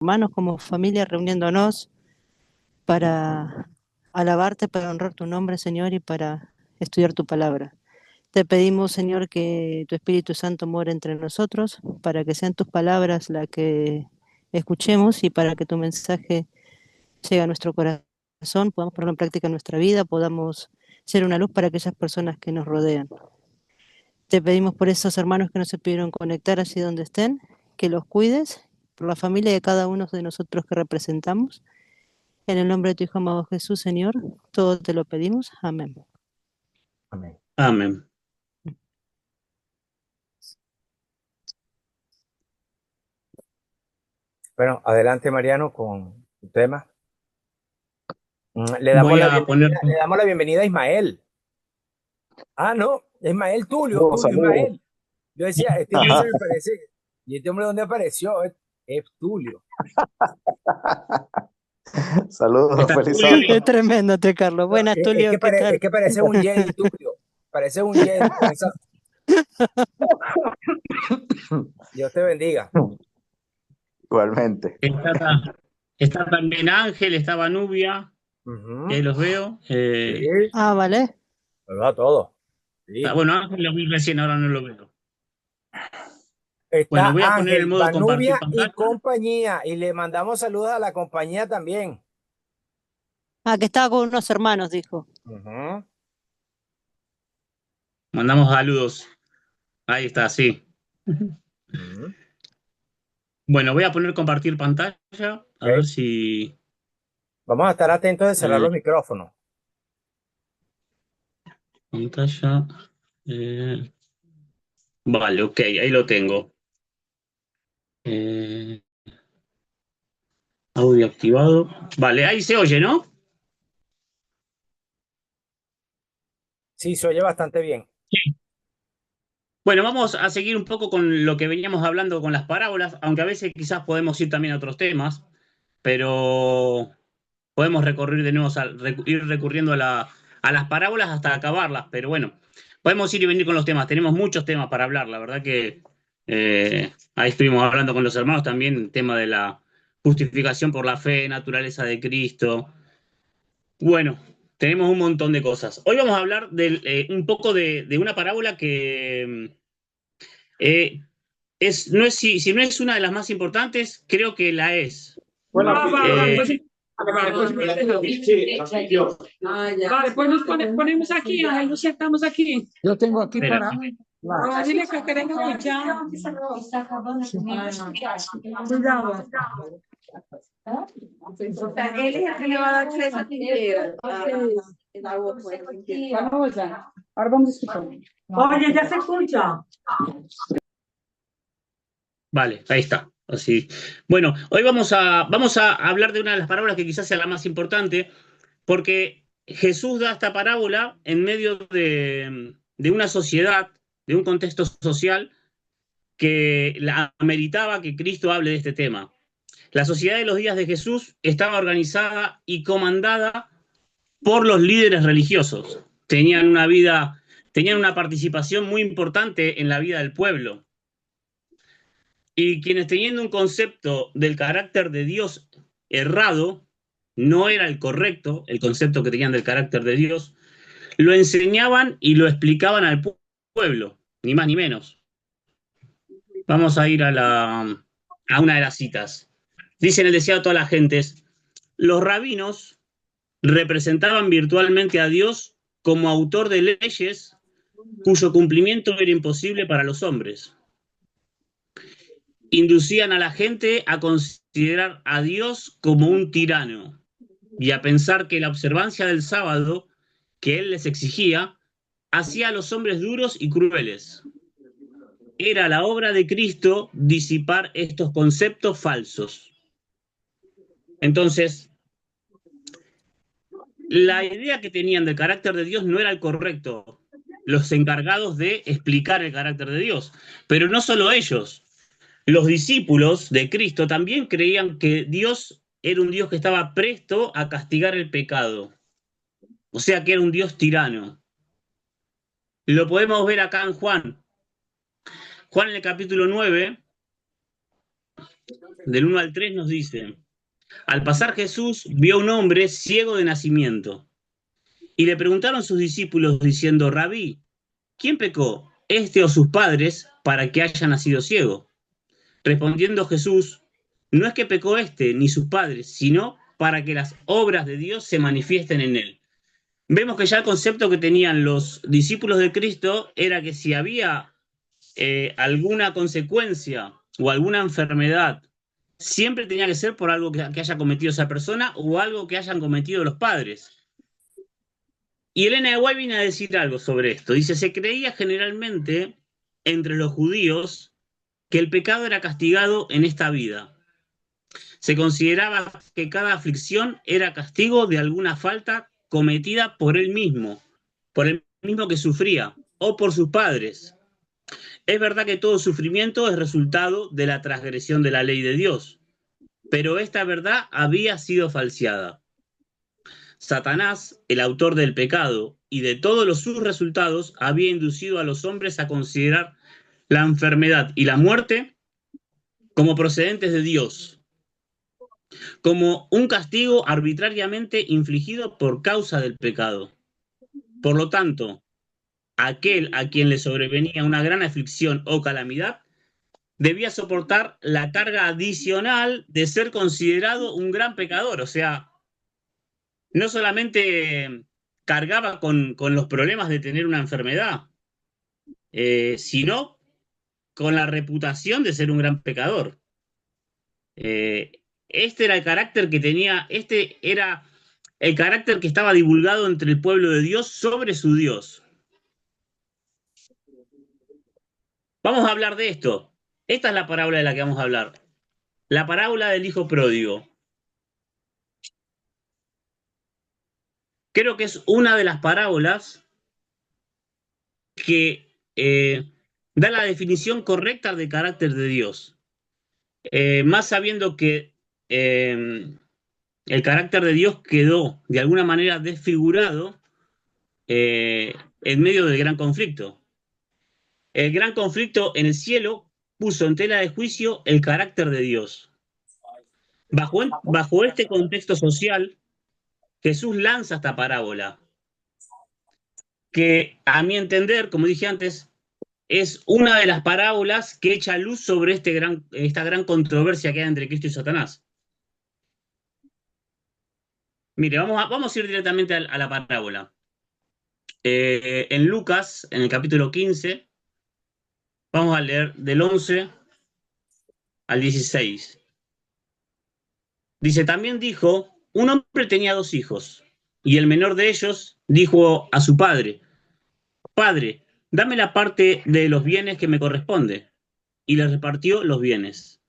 hermanos, como familia, reuniéndonos para alabarte, para honrar tu nombre, Señor, y para estudiar tu palabra. Te pedimos, Señor, que tu Espíritu Santo more entre nosotros, para que sean tus palabras las que escuchemos y para que tu mensaje llegue a nuestro corazón, podamos ponerlo en práctica en nuestra vida, podamos ser una luz para aquellas personas que nos rodean. Te pedimos por esos hermanos que no se pudieron conectar allí donde estén, que los cuides, por la familia de cada uno de nosotros que representamos. En el nombre de tu Hijo amado Jesús, Señor, todo te lo pedimos. Amén. Amén. Amén. Bueno, adelante Mariano con tu tema. Le damos Voy la a poner, bienvenida, le damos la bienvenida a Ismael. Ah, no, Ismael Tulio, Saludos, Tulio saludos. Ismael. Yo decía, este hombre se me parece. ¿Y este hombre dónde apareció? Es Tulio. Saludos, está feliz Julio sábado. Es tremendo, Carlos. No, Buenas, Tulio, ¿qué es tal? que parece un Jedi, Tulio. Parece un Jedi con esa. Dios te bendiga. Igualmente. está también Ángel, estaba Nubia, Ujú. ahí los veo. Sí, Ah, vale. a todo. Sí. Bueno, Ángel lo vi recién, ahora no lo veo. Bueno, Está voy a poner el Ángel, modo compartir Vanubia y pantalla. compañía. Y le mandamos saludos a la compañía también. Ah, que estaba con unos hermanos, dijo. Ujú. Mandamos saludos. Ahí está, sí. Ujú. Bueno, voy a poner compartir pantalla, a ver Ok. si... Vamos a estar atentos de cerrar eh, los micrófonos. pantalla. eh, vale, ok, ahí lo tengo. Eh, audio activado. Vale, ahí se oye, ¿no? Sí, se oye bastante bien. Sí. Bueno, vamos a seguir un poco con lo que veníamos hablando con las parábolas, aunque a veces quizás podemos ir también a otros temas, pero podemos recorrer de nuevo, ir recurriendo a las parábolas hasta acabarlas, pero bueno, podemos ir y venir con los temas. Tenemos muchos temas para hablar, la verdad que ahí estuvimos hablando con los hermanos también, el tema de la justificación por la fe, naturaleza de Cristo. Bueno, tenemos un montón de cosas. Hoy vamos a hablar un poco de una parábola que eh, no es, si no es una de las más importantes, creo que la es. Bueno, Eh, vale, pues nos ponemos aquí, ahí nos sentamos aquí. Yo tengo aquí espera. para. Ah, dile que queremos escuchar. Cuidado. Él es el que le va a dar tres a Tijera. Vamos allá. Ahora vamos a escuchar. Oye, ya se escucha. Vale, ahí está. Así. Bueno, hoy vamos a hablar de una de las parábolas que quizás sea la más importante, porque Jesús da esta parábola en medio de una sociedad, de un contexto social que la ameritaba que Cristo hable de este tema. La sociedad de los días de Jesús estaba organizada y comandada por los líderes religiosos. Tenían una participación muy importante en la vida del pueblo. Y quienes teniendo un concepto del carácter de Dios errado, no era el correcto, el concepto que tenían del carácter de Dios, lo enseñaban y lo explicaban al pueblo, ni más ni menos. Vamos a ir a una de las citas. Dice en el deseado a todas las gentes, los rabinos representaban virtualmente a Dios como autor de leyes cuyo cumplimiento era imposible para los hombres. Inducían a la gente a considerar a Dios como un tirano y a pensar que la observancia del sábado que él les exigía hacía a los hombres duros y crueles. Era la obra de Cristo disipar estos conceptos falsos. Entonces, la idea que tenían del carácter de Dios no era el correcto, los encargados de explicar el carácter de Dios. Pero no solo ellos, los discípulos de Cristo también creían que Dios era un Dios que estaba presto a castigar el pecado, o sea que era un Dios tirano. Lo podemos ver acá en Juan. Juan en el capítulo 9 del 1 al 3 nos dice: al pasar Jesús vio a un hombre ciego de nacimiento, y le preguntaron sus discípulos diciendo: Rabí, ¿quién pecó, este o sus padres, para que haya nacido ciego? Respondiendo Jesús: no es que pecó este ni sus padres, sino para que las obras de Dios se manifiesten en él. Vemos que ya el concepto que tenían los discípulos de Cristo era que si había alguna consecuencia o alguna enfermedad, siempre tenía que ser por algo que haya cometido esa persona o algo que hayan cometido los padres. Y Elena de White viene a decir algo sobre esto. Dice: se creía generalmente entre los judíos que el pecado era castigado en esta vida. Se consideraba que cada aflicción era castigo de alguna falta cometida por él mismo que sufría, o por sus padres. Es verdad que todo sufrimiento es resultado de la transgresión de la ley de Dios, pero esta verdad había sido falseada. Satanás, el autor del pecado y de todos sus resultados, había inducido a los hombres a considerar la enfermedad y la muerte como procedentes de Dios, como un castigo arbitrariamente infligido por causa del pecado. Por lo tanto, aquel a quien le sobrevenía una gran aflicción o calamidad debía soportar la carga adicional de ser considerado un gran pecador. O sea, no solamente cargaba con los problemas de tener una enfermedad, sino con la reputación de ser un gran pecador. Este era el carácter que tenía, este era el carácter que estaba divulgado entre el pueblo de Dios sobre su Dios. Vamos a hablar de esto. Esta es la parábola de la que vamos a hablar. La parábola del hijo pródigo. Creo que es una de las parábolas que da la definición correcta del carácter de Dios. Más sabiendo que el carácter de Dios quedó de alguna manera desfigurado en medio del gran conflicto. El gran conflicto en el cielo puso en tela de juicio el carácter de Dios. Bajo este contexto social, Jesús lanza esta parábola, que a mi entender, como dije antes, es una de las parábolas que echa luz sobre esta gran controversia que hay entre Cristo y Satanás. Mire, vamos a ir directamente a la parábola. En Lucas, en el capítulo 15, vamos a leer del 11 al 16. Dice: también dijo: un hombre tenía 2 hijos, y el menor de ellos dijo a su padre: Padre, dame la parte de los bienes que me corresponde. Y le repartió los bienes.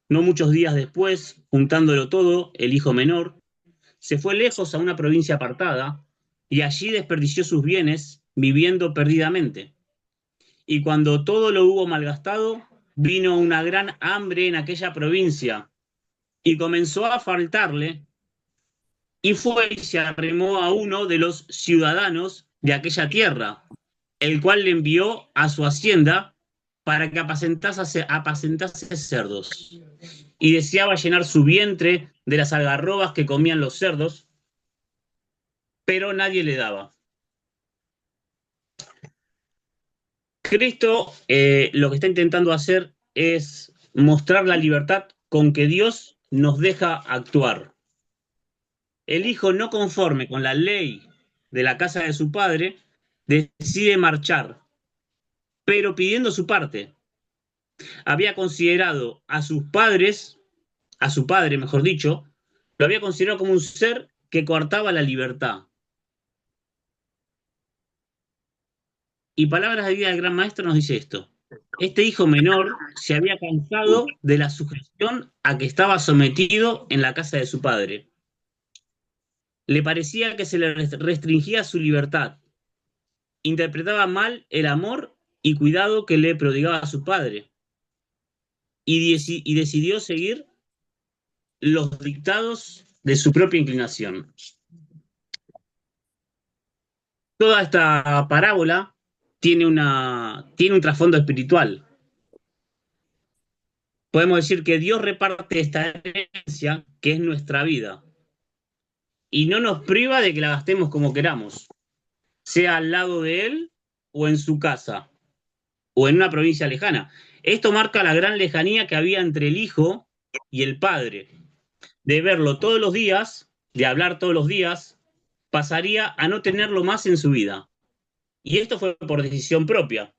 No muchos días después, juntándolo todo, el hijo menor se fue lejos a una provincia apartada y allí desperdició sus bienes, viviendo perdidamente. Y cuando todo lo hubo malgastado, vino una gran hambre en aquella provincia y comenzó a faltarle, y fue y se arrimó a uno de los ciudadanos de aquella tierra, el cual le envió a su hacienda para que apacentase cerdos. Y deseaba llenar su vientre de las algarrobas que comían los cerdos, pero nadie le daba. Cristo lo que está intentando hacer es mostrar la libertad con que Dios nos deja actuar. El hijo, no conforme con la ley de la casa de su padre, decide marchar, pero pidiendo su parte. Había considerado a sus padres, a su padre, mejor dicho, lo había considerado como un ser que coartaba la libertad. Y Palabras de Vida del Gran Maestro nos dice esto: este hijo menor se había cansado de la sujeción a que estaba sometido en la casa de su padre. Le parecía que se le restringía su libertad. Interpretaba mal el amor y cuidado que le prodigaba a su padre. Y decidió seguir los dictados de su propia inclinación. Toda esta parábola tiene un trasfondo espiritual. podemos decir que Dios reparte esta herencia que es nuestra vida y no nos priva de que la gastemos como queramos, sea al lado de Él o en su casa o en una provincia lejana. Esto marca la gran lejanía que había entre el Hijo y el Padre. De verlo todos los días, de hablar todos los días, pasaría a no tenerlo más en su vida. Y esto fue por decisión propia.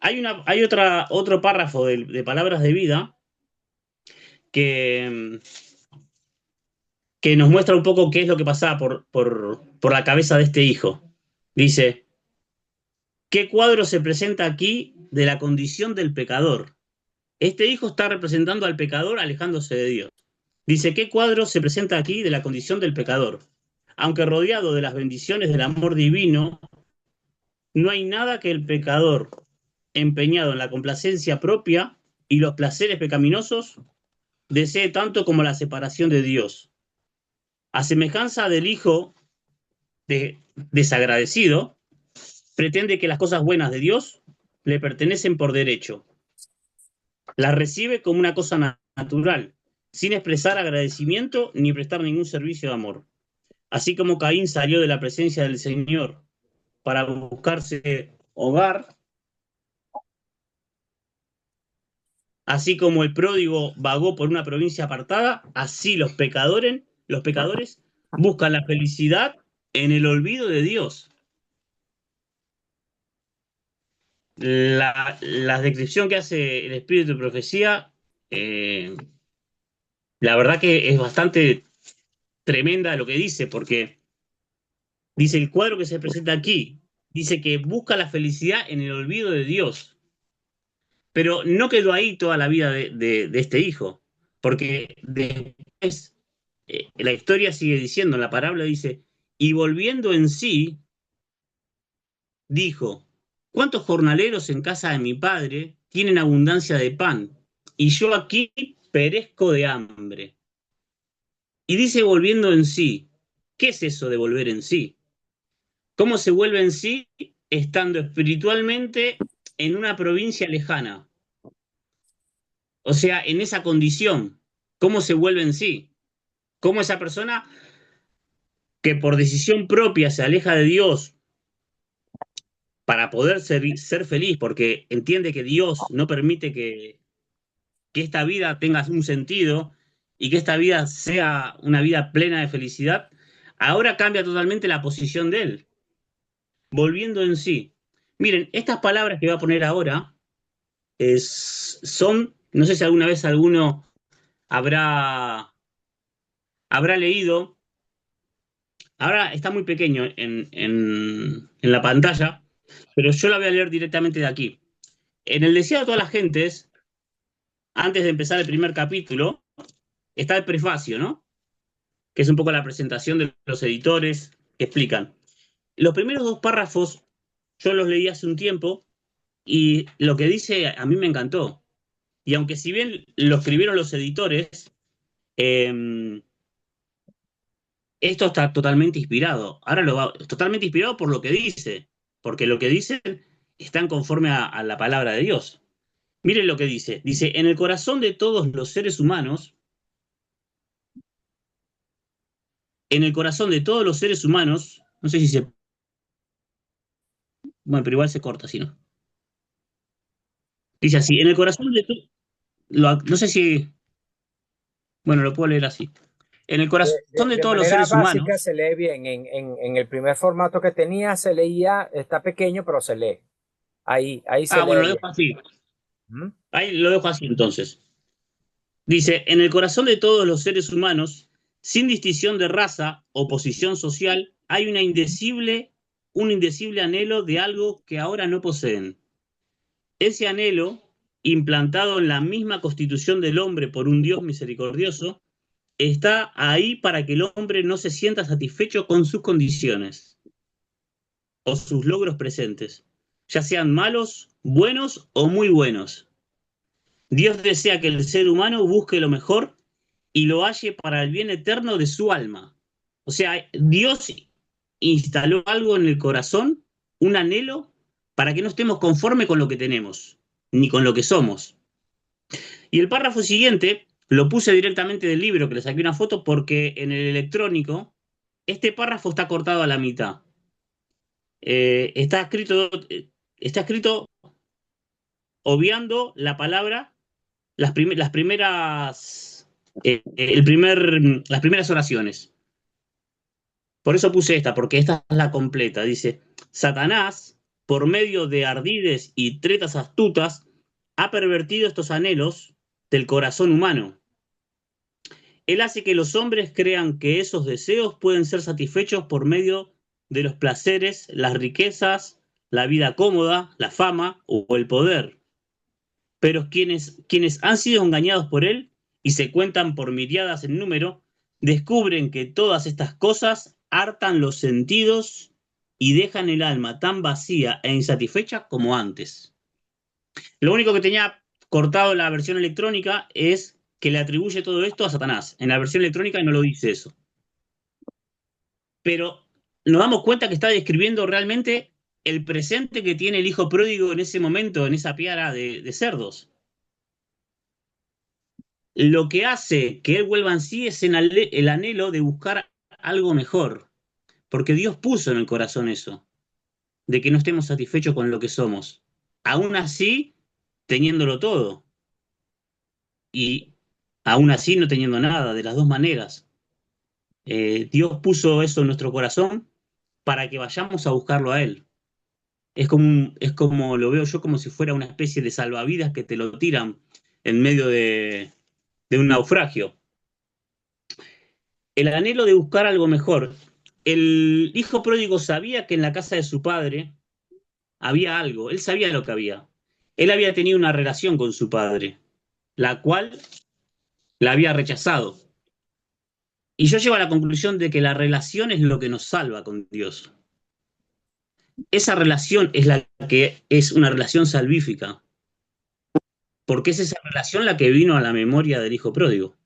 Hay otro párrafo de Palabras de Vida que, que nos muestra un poco qué es lo que pasaba por la cabeza de este hijo. Dice, ¿qué cuadro se presenta aquí de la condición del pecador? Este hijo está representando al pecador alejándose de Dios. Dice, ¿qué cuadro se presenta aquí de la condición del pecador? Aunque rodeado de las bendiciones del amor divino, no hay nada que el pecador, empeñado en la complacencia propia y los placeres pecaminosos, desee tanto como la separación de Dios. A semejanza del hijo desagradecido, pretende que las cosas buenas de Dios le pertenecen por derecho. Las recibe como una cosa natural, sin expresar agradecimiento ni prestar ningún servicio de amor. Así como Caín salió de la presencia del Señor para buscarse hogar, así como el pródigo vagó por una provincia apartada, así los pecadores buscan la felicidad en el olvido de Dios. La descripción que hace el Espíritu de Profecía, la verdad que es bastante tremenda lo que dice, porque dice el cuadro que se presenta aquí, dice que busca la felicidad en el olvido de Dios. Pero no quedó ahí toda la vida de este hijo, porque después la historia sigue diciendo, la parábola dice, y volviendo en sí, dijo, ¿cuántos jornaleros en casa de mi padre tienen abundancia de pan? Y yo aquí perezco de hambre. Y dice volviendo en sí, ¿qué es eso de volver en sí? ¿Cómo se vuelve en sí estando espiritualmente en una provincia lejana? O sea, en esa condición, ¿cómo se vuelve en sí? ¿Cómo esa persona que por decisión propia se aleja de Dios para poder ser feliz, porque entiende que Dios no permite que esta vida tenga un sentido y que esta vida sea una vida plena de felicidad, ahora cambia totalmente la posición de él, volviendo en sí. Miren, estas palabras que voy a poner ahora son, no sé si alguna vez alguno habrá leído, ahora está muy pequeño en la pantalla, pero yo la voy a leer directamente de aquí. En el Deseado de todas las gentes, antes de empezar el primer capítulo, está el prefacio, ¿no? Que es un poco la presentación de los editores que explican. Los primeros dos párrafos yo los leí hace un tiempo y lo que dice a mí me encantó. Y aunque si bien lo escribieron los editores, esto está totalmente inspirado. Ahora totalmente inspirado por lo que dice, porque lo que dicen están conforme a la palabra de Dios. Miren lo que dice. Dice, en el corazón de todos los seres humanos, no sé si se... Bueno, pero igual se corta, si no. Dice así, en el corazón de todos... No sé si... Bueno, lo puedo leer así. En el corazón de todos los manera seres básica humanos... se lee bien. En el primer formato que tenía se leía, está pequeño, pero se lee. Ahí se lee bueno, lo bien. dejo así. ¿Mm? Ahí lo dejo así entonces. Dice, en el corazón de todos los seres humanos, sin distinción de raza o posición social, hay un indecible anhelo de algo que ahora no poseen. Ese anhelo, implantado en la misma constitución del hombre por un Dios misericordioso, está ahí para que el hombre no se sienta satisfecho con sus condiciones o sus logros presentes, ya sean malos, buenos o muy buenos. Dios desea que el ser humano busque lo mejor y lo halle para el bien eterno de su alma. O sea, Dios instaló algo en el corazón, un anhelo, para que no estemos conformes con lo que tenemos, ni con lo que somos. Y el párrafo siguiente lo puse directamente del libro, que le saqué una foto, porque en el electrónico este párrafo está cortado a la mitad. Está escrito obviando la palabra, las primeras, las primeras oraciones. Por eso puse esta, porque esta es la completa. Dice, Satanás, por medio de ardides y tretas astutas, ha pervertido estos anhelos del corazón humano. Él hace que los hombres crean que esos deseos pueden ser satisfechos por medio de los placeres, las riquezas, la vida cómoda, la fama o el poder. Pero quienes han sido engañados por él y se cuentan por miriadas en número, descubren que todas estas cosas hartan los sentidos y dejan el alma tan vacía e insatisfecha como antes. Lo único que tenía cortado la versión electrónica es que le atribuye todo esto a Satanás. En la versión electrónica no lo dice eso. Pero nos damos cuenta que está describiendo realmente el presente que tiene el hijo pródigo en ese momento, en esa piara de cerdos. Lo que hace que él vuelva en sí es el anhelo de buscar algo mejor, porque Dios puso en el corazón eso, de que no estemos satisfechos con lo que somos, aún así teniéndolo todo, y aún así no teniendo nada, de las dos maneras. Dios puso eso en nuestro corazón para que vayamos a buscarlo a Él. Es como lo veo yo, como si fuera una especie de salvavidas que te lo tiran en medio de un naufragio. El anhelo de buscar algo mejor. El hijo pródigo sabía que en la casa de su padre había algo, él sabía lo que había. Él había tenido una relación con su padre, la cual la había rechazado. Y yo llego a la conclusión de que la relación es lo que nos salva con Dios. Esa relación es la que es una relación salvífica, porque es esa relación la que vino a la memoria del hijo pródigo.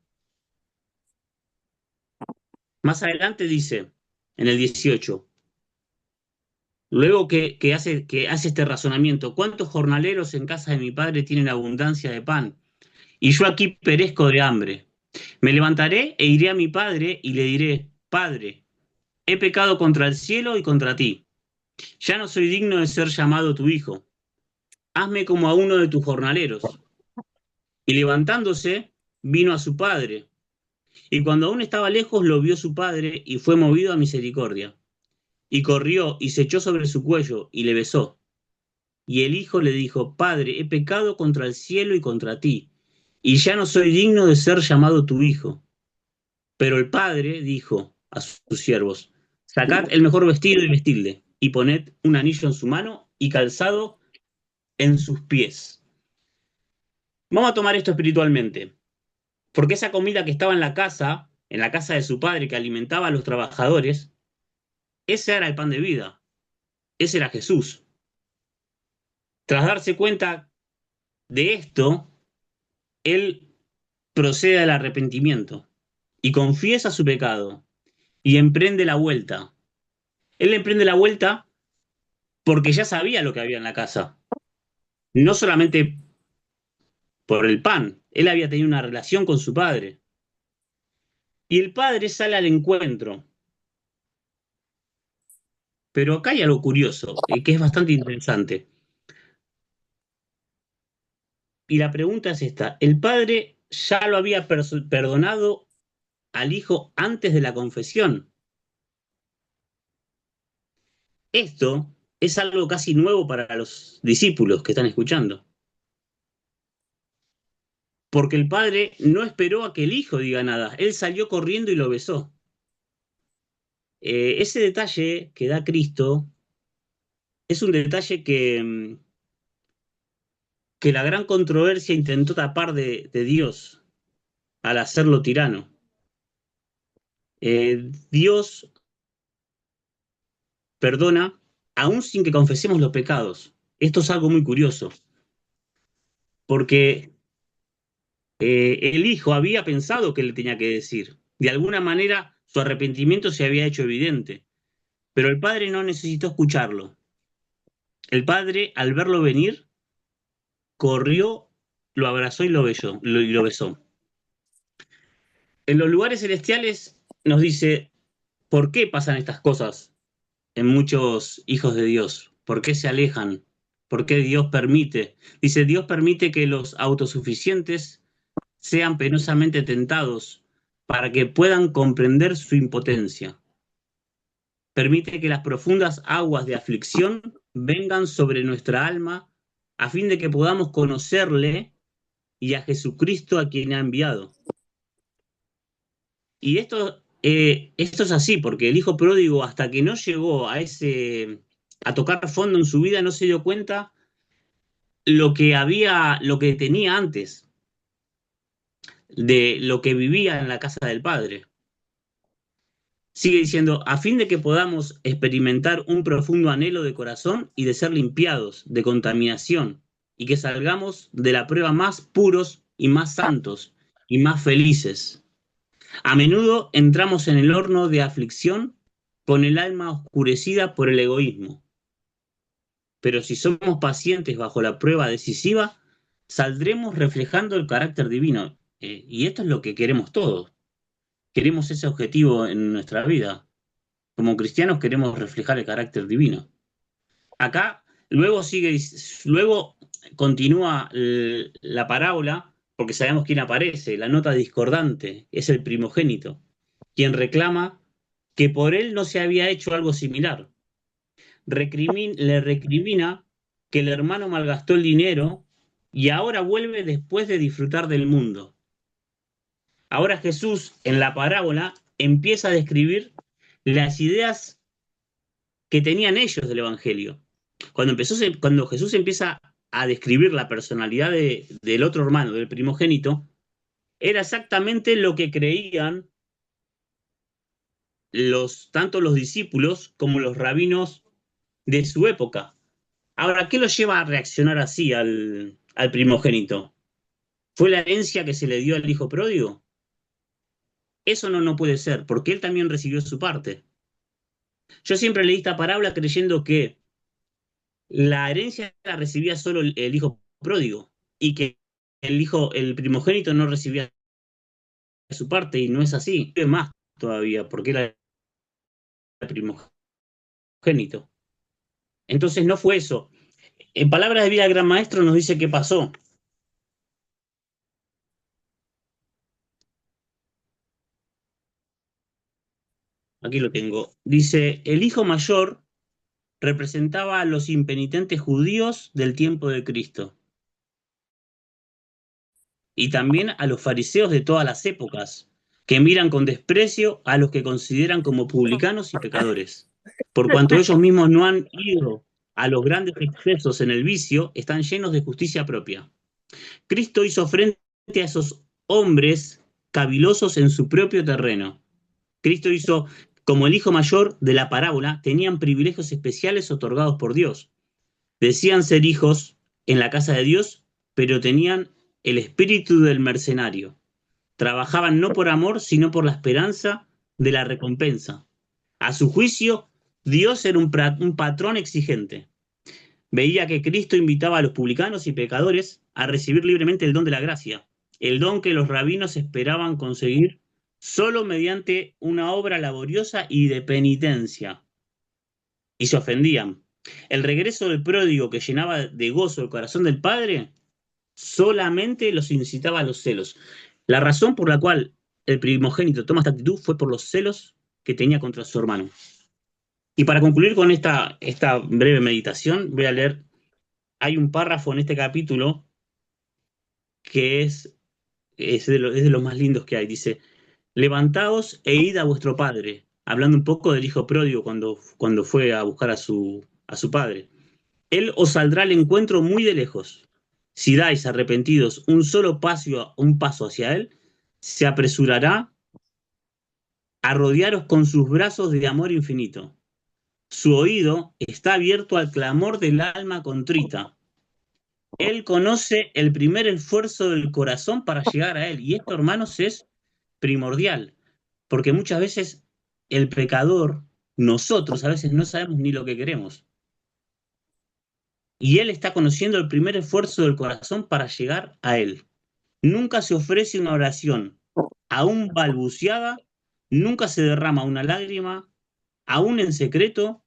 Más adelante dice, en el 18, luego que hace este razonamiento, ¿cuántos jornaleros en casa de mi padre tienen abundancia de pan? Y yo aquí perezco de hambre. Me levantaré e iré a mi padre y le diré, Padre, he pecado contra el cielo y contra ti. Ya no soy digno de ser llamado tu hijo. Hazme como a uno de tus jornaleros. Y levantándose, vino a su padre. Y cuando aún estaba lejos, lo vio su padre y fue movido a misericordia. Y corrió y se echó sobre su cuello y le besó. Y el hijo le dijo, Padre, he pecado contra el cielo y contra ti, y ya no soy digno de ser llamado tu hijo. Pero el padre dijo a sus siervos, sacad el mejor vestido y vestidle, y poned un anillo en su mano y calzado en sus pies. Vamos a tomar esto espiritualmente, porque esa comida que estaba en la casa de su padre, que alimentaba a los trabajadores, ese era el pan de vida, ese era Jesús. Tras darse cuenta de esto, él procede al arrepentimiento y confiesa su pecado y emprende la vuelta. Él emprende la vuelta porque ya sabía lo que había en la casa, no solamente por el pan, él había tenido una relación con su padre. Y el padre sale al encuentro. Pero acá hay algo curioso, que es bastante interesante. Y la pregunta es esta, ¿el padre ya lo había perdonado al hijo antes de la confesión? Esto es algo casi nuevo para los discípulos que están escuchando. Porque el padre no esperó a que el hijo diga nada, él salió corriendo y lo besó. Ese detalle que da Cristo es un detalle que la gran controversia intentó tapar de Dios al hacerlo tirano. Dios perdona aún sin que confesemos los pecados. Esto es algo muy curioso, porque el hijo había pensado que le tenía que decir. De alguna manera su arrepentimiento se había hecho evidente, pero el padre no necesitó escucharlo. El padre, al verlo venir, corrió lo abrazó y lo besó. En los lugares celestiales nos dice, ¿por qué pasan estas cosas en muchos hijos de Dios? ¿Por qué se alejan? ¿Por qué Dios permite? Dice, Dios permite que los autosuficientes sean penosamente tentados para que puedan comprender su impotencia. Permite que las profundas aguas de aflicción vengan sobre nuestra alma a fin de que podamos conocerle y a Jesucristo a quien ha enviado. Y esto es así, porque el hijo pródigo, hasta que no llegó a tocar fondo en su vida, no se dio cuenta lo que tenía antes, de lo que vivía en la casa del Padre. Sigue diciendo, a fin de que podamos experimentar un profundo anhelo de corazón y de ser limpiados de contaminación, y que salgamos de la prueba más puros y más santos y más felices. A menudo entramos en el horno de aflicción con el alma oscurecida por el egoísmo. Pero si somos pacientes bajo la prueba decisiva, saldremos reflejando el carácter divino. Y esto es lo que queremos todos. Queremos ese objetivo en nuestra vida. Como cristianos queremos reflejar el carácter divino. Acá luego continúa la parábola, porque sabemos quién aparece, la nota discordante, es el primogénito, quien reclama que por él no se había hecho algo similar. Le recrimina que el hermano malgastó el dinero y ahora vuelve después de disfrutar del mundo. Ahora Jesús, en la parábola, empieza a describir las ideas que tenían ellos del Evangelio. Cuando Jesús empieza a describir la personalidad del otro hermano, del primogénito, era exactamente lo que creían tanto los discípulos como los rabinos de su época. Ahora, ¿qué lo lleva a reaccionar así al primogénito? ¿Fue la herencia que se le dio al hijo pródigo? Eso no puede ser, porque él también recibió su parte. Yo siempre leí esta parábola creyendo que la herencia la recibía solo el hijo pródigo y que el primogénito no recibía su parte, y no es así. Es más todavía, porque era el primogénito. Entonces no fue eso. En Palabras de Vida del Gran Maestro nos dice qué pasó. Aquí lo tengo. Dice, el hijo mayor representaba a los impenitentes judíos del tiempo de Cristo y también a los fariseos de todas las épocas, que miran con desprecio a los que consideran como publicanos y pecadores. Por cuanto ellos mismos no han ido a los grandes excesos en el vicio, están llenos de justicia propia. Cristo hizo frente a esos hombres cavilosos en su propio terreno. Cristo hizo, como el hijo mayor de la parábola, tenían privilegios especiales otorgados por Dios. Decían ser hijos en la casa de Dios, pero tenían el espíritu del mercenario. Trabajaban no por amor, sino por la esperanza de la recompensa. A su juicio, Dios era un patrón exigente. Veía que Cristo invitaba a los publicanos y pecadores a recibir libremente el don de la gracia, el don que los rabinos esperaban conseguir solo mediante una obra laboriosa y de penitencia. Y se ofendían. El regreso del pródigo, que llenaba de gozo el corazón del padre, solamente los incitaba a los celos. La razón por la cual el primogénito toma esta actitud fue por los celos que tenía contra su hermano. Y para concluir con esta breve meditación, voy a leer, hay un párrafo en este capítulo que es de los más lindos que hay. Dice, levantaos e id a vuestro padre, hablando un poco del hijo pródigo cuando fue a buscar a su padre. Él os saldrá al encuentro muy de lejos. Si dais arrepentidos un paso hacia él, se apresurará a rodearos con sus brazos de amor infinito. Su oído está abierto al clamor del alma contrita. Él conoce el primer esfuerzo del corazón para llegar a él. Y esto, hermanos, es primordial, porque muchas veces el pecador, nosotros a veces no sabemos ni lo que queremos. y Él está conociendo el primer esfuerzo del corazón para llegar a Él. Nunca se ofrece una oración, aún balbuceada, nunca se derrama una lágrima, aún en secreto,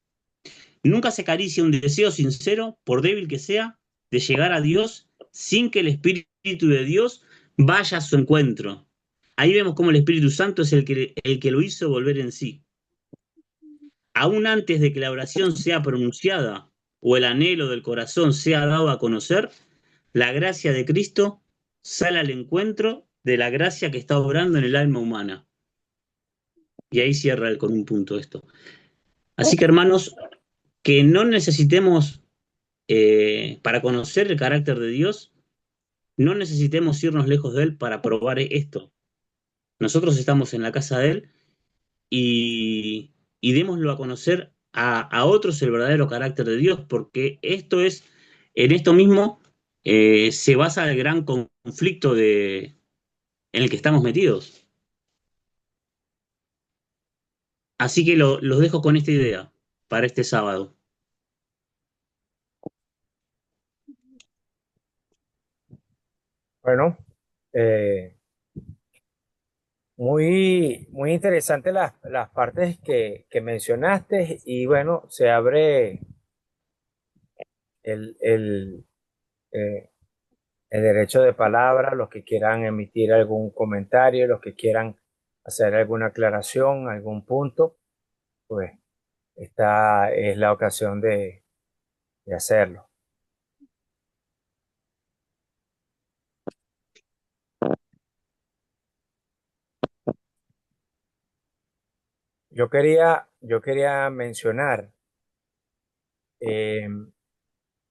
nunca se acaricia un deseo sincero, por débil que sea, de llegar a Dios sin que el Espíritu de Dios vaya a su encuentro. Ahí vemos cómo el Espíritu Santo es el que lo hizo volver en sí. Aún antes de que la oración sea pronunciada o el anhelo del corazón sea dado a conocer, la gracia de Cristo sale al encuentro de la gracia que está obrando en el alma humana. Y ahí cierra él con un punto esto. Así que hermanos, que no necesitemos, para conocer el carácter de Dios, no necesitemos irnos lejos de Él para probar esto. Nosotros estamos en la casa de Él y démoslo a conocer a otros el verdadero carácter de Dios, porque en esto mismo se basa el gran conflicto en el que estamos metidos. Así que los dejo con esta idea para este sábado. Bueno, eh, muy interesante las partes que mencionaste y bueno, se abre el, el, eh, el derecho de palabra, los que quieran emitir algún comentario, los que quieran hacer alguna aclaración, algún punto, pues esta es la ocasión de hacerlo. Yo quería mencionar, eh,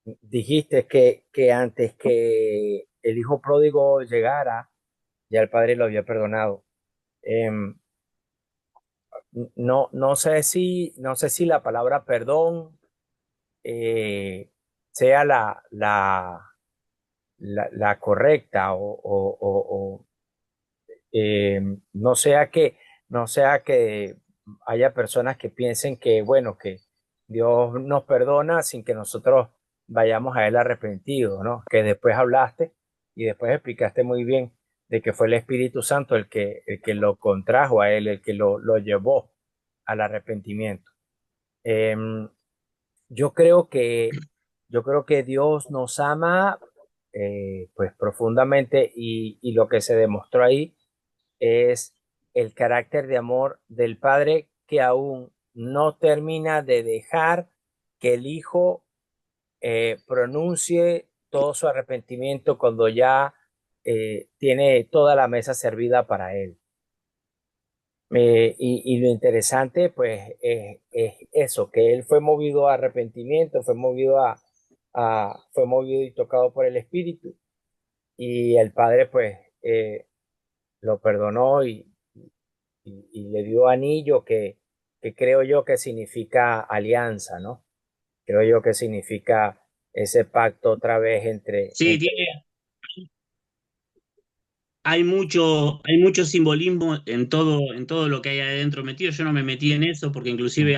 dijiste que antes que el hijo pródigo llegara, ya el padre lo había perdonado. Em, no sé si la palabra perdón eh, sea la correcta no sea que haya personas que piensen que, bueno, que Dios nos perdona sin que nosotros vayamos a Él arrepentidos, ¿no? Que después hablaste y después explicaste muy bien de que fue el Espíritu Santo el que lo contrajo a Él, el que lo llevó al arrepentimiento. Em, yo creo que, yo creo que Dios nos ama pues profundamente y lo que se demostró ahí es el carácter de amor del Padre que aún no termina de dejar que el Hijo pronuncie todo su arrepentimiento cuando ya tiene toda la mesa servida para él. Y lo interesante, pues, es eso, que él fue movido a arrepentimiento, fue movido y tocado por el Espíritu, y el Padre, pues, lo perdonó y le dio anillo que creo yo que significa alianza, ¿no? Creo yo que significa ese pacto otra vez Sí, hay mucho simbolismo en todo lo que hay adentro metido. Yo no me metí en eso porque inclusive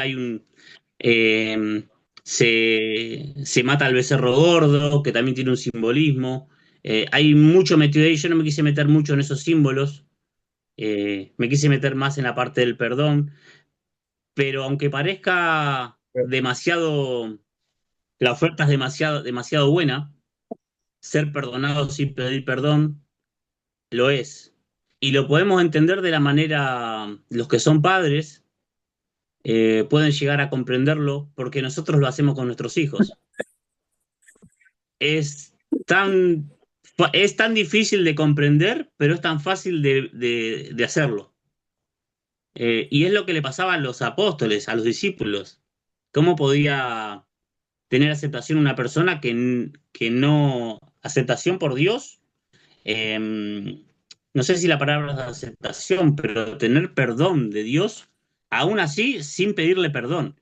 eh, se mata al becerro gordo, que también tiene un simbolismo. Hay mucho metido ahí. Yo no me quise meter mucho en esos símbolos. Me quise meter más en la parte del perdón. Pero aunque parezca demasiado, la oferta es demasiado, demasiado buena, ser perdonado sin pedir perdón lo es. Y lo podemos entender de la manera, los que son padres pueden llegar a comprenderlo porque nosotros lo hacemos con nuestros hijos. Es tan, es tan difícil de comprender, pero es tan fácil de hacerlo. Y es lo que le pasaba a los apóstoles, a los discípulos. ¿Cómo podía tener aceptación una persona que no, aceptación por Dios? No sé si la palabra es aceptación, pero tener perdón de Dios, aún así, sin pedirle perdón.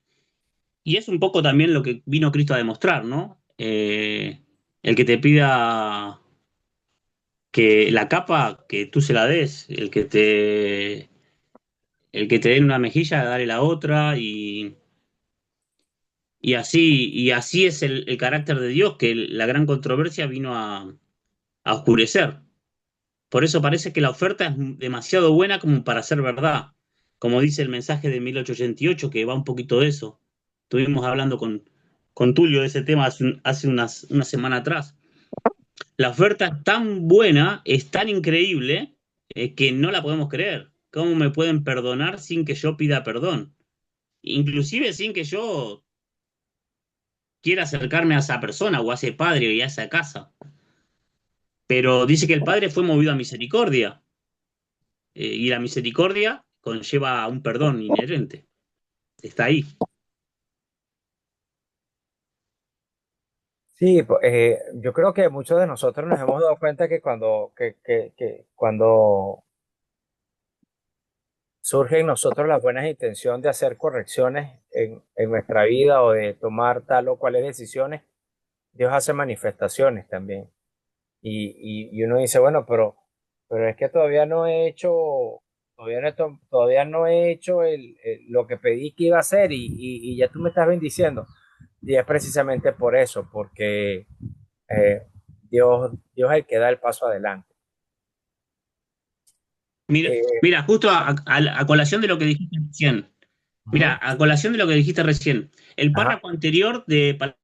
Y es un poco también lo que vino Cristo a demostrar, ¿no? El que te pida que la capa, que tú se la des, el que te den una mejilla, dale la otra, Y así es el carácter de Dios, que la gran controversia vino a oscurecer. Por eso parece que la oferta es demasiado buena como para ser verdad. Como dice el mensaje de 1888, que va un poquito de eso. Estuvimos hablando con Tulio de ese tema hace una semana atrás. La oferta es tan buena, es tan increíble, que no la podemos creer. ¿Cómo me pueden perdonar sin que yo pida perdón? Inclusive sin que yo quiera acercarme a esa persona o a ese padre y a esa casa. Pero dice que el padre fue movido a misericordia, y la misericordia conlleva un perdón inherente. Está ahí. Sí, yo creo que muchos de nosotros nos hemos dado cuenta que cuando surge en nosotros las buenas intenciones de hacer correcciones en nuestra vida o de tomar tal o cuales decisiones, Dios hace manifestaciones también. Y uno dice, bueno, pero es que todavía no he hecho, todavía no he hecho lo que pedí que iba a hacer y ya tú me estás bendiciendo. Y es precisamente por eso, porque eh, Dios es el que da el paso adelante. Mira, Eh, mira, justo a colación de lo que dijiste recién. Mira, Ujú. a colación de lo que dijiste recién. El Ajá. párrafo anterior de